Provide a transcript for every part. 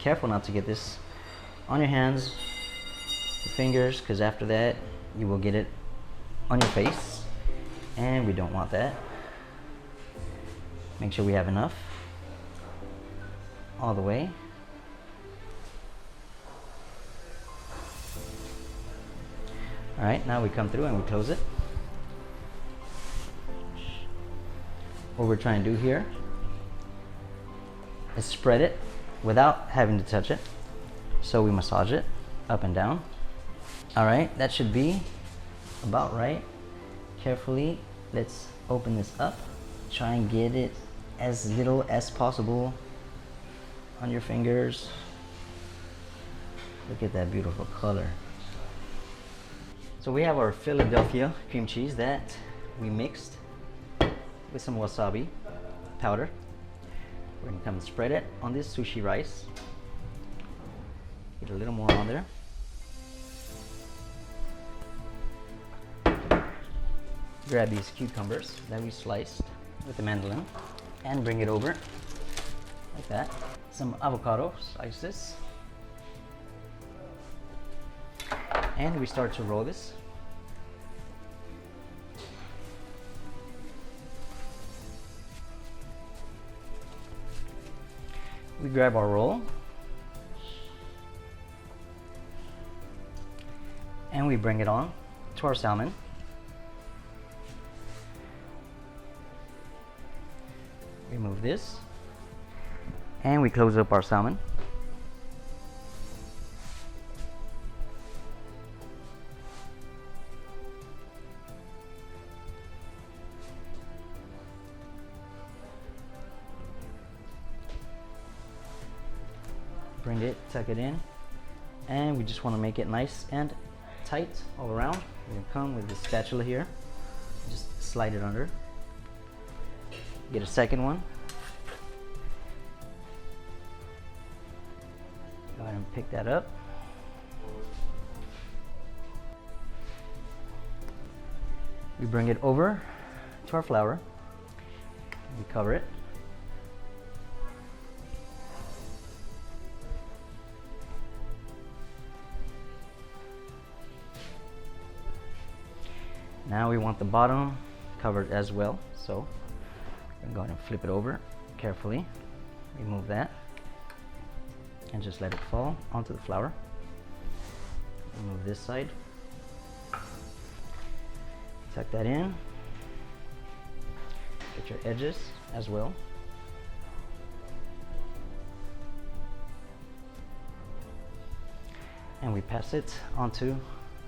careful not to get this on your hands, your fingers, because after that you will get it on your face, and we don't want that. Make sure we have enough all the way. All right, now we come through and we close it. What we're trying to do here is spread it without having to touch it. So we massage it up and down. All right, that should be about right. Carefully, let's open this up. Try and get it as little as possible on your fingers. Look at that beautiful color. So we have our Philadelphia cream cheese that we mixed with some wasabi powder. We're gonna come and spread it on this sushi rice. Get a little more on there. Grab these cucumbers that we sliced with the mandolin and bring it over like that. Some avocado slices. And we start to roll this. We grab our roll and we bring it on to our salmon. Remove this and we close up our salmon. Bring it, tuck it in, and we just want to make it nice and tight all around. We're going to come with this spatula here, just slide it under. Get a second one. Go ahead and pick that up. We bring it over to our flour. We cover it. Now we want the bottom covered as well, so I'm going to flip it over carefully, remove that, and just let it fall onto the flour. Remove this side, tuck that in, get your edges as well. And we pass it onto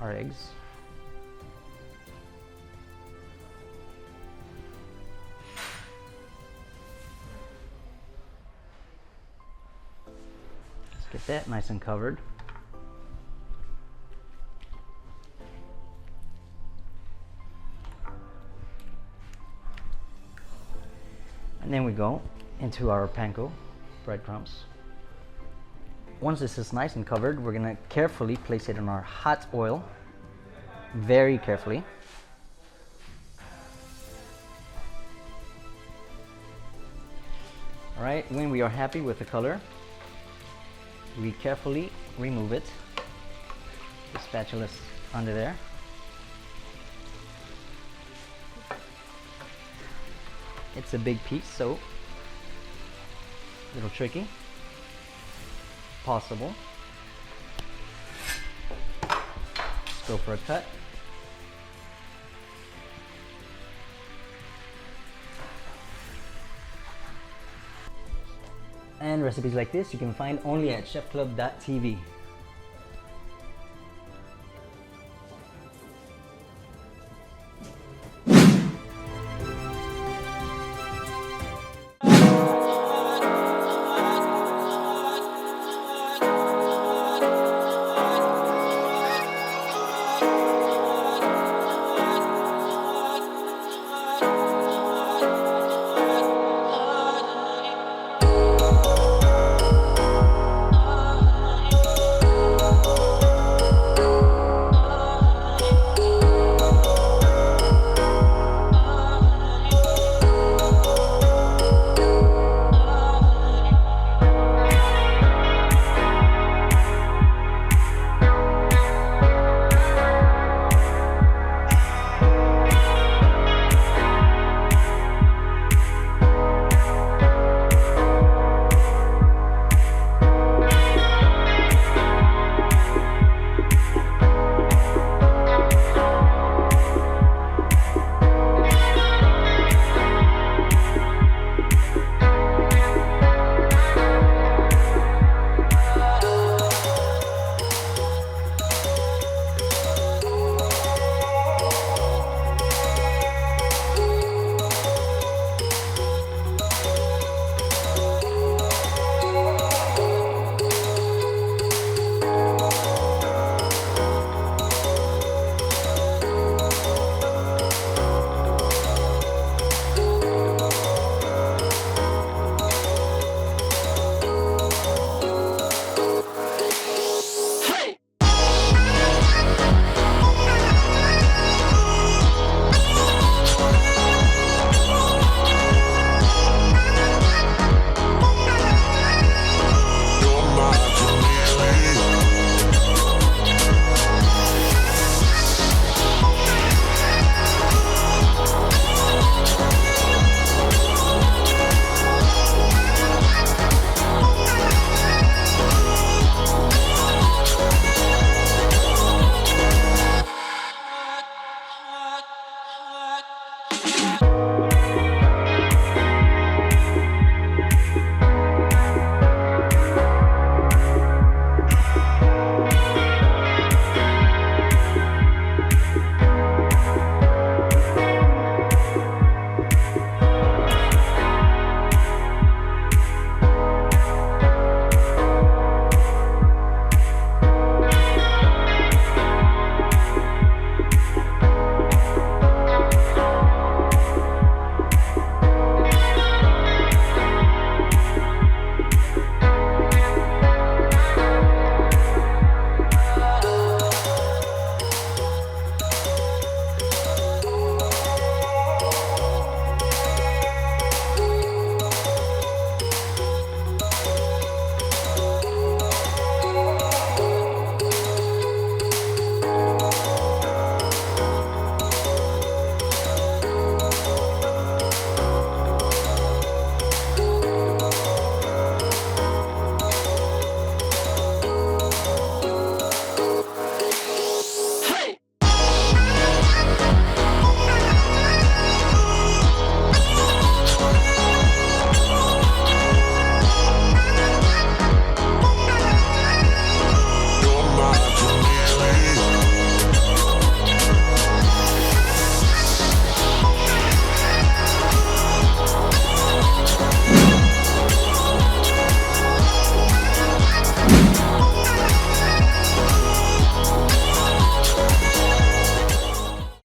our eggs. Get that nice and covered. And then we go into our panko breadcrumbs. Once this is nice and covered, we're gonna carefully place it in our hot oil, very carefully. All right, when we are happy with the color, we carefully remove it. The spatula's under there. It's a big piece, so a little tricky. Possible. Let's go for a cut. And recipes like this you can find only at chefclub.tv.